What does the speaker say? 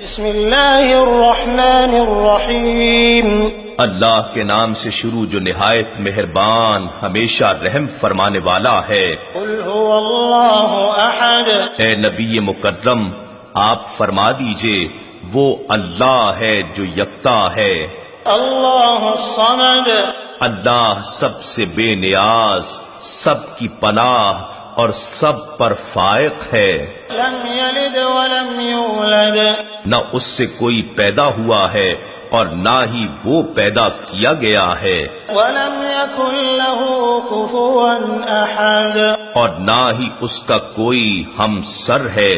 بسم اللہ الرحمن الرحیم اللہ کے نام سے شروع جو نہایت مہربان ہمیشہ رحم فرمانے والا ہے۔ قل هو اللہ احد، اے نبی مکرم آپ فرما دیجئے وہ اللہ ہے جو یکتا ہے، اللہ الصمد، اللہ سب سے بے نیاز، سب کی پناہ اور سب پر فائق ہے، لم یلد ولم یولد، نہ اس سے کوئی پیدا ہوا ہے اور نہ ہی وہ پیدا کیا گیا ہے، ولم یکن له کفوا احد، اور نہ ہی اس کا کوئی ہم سر ہے۔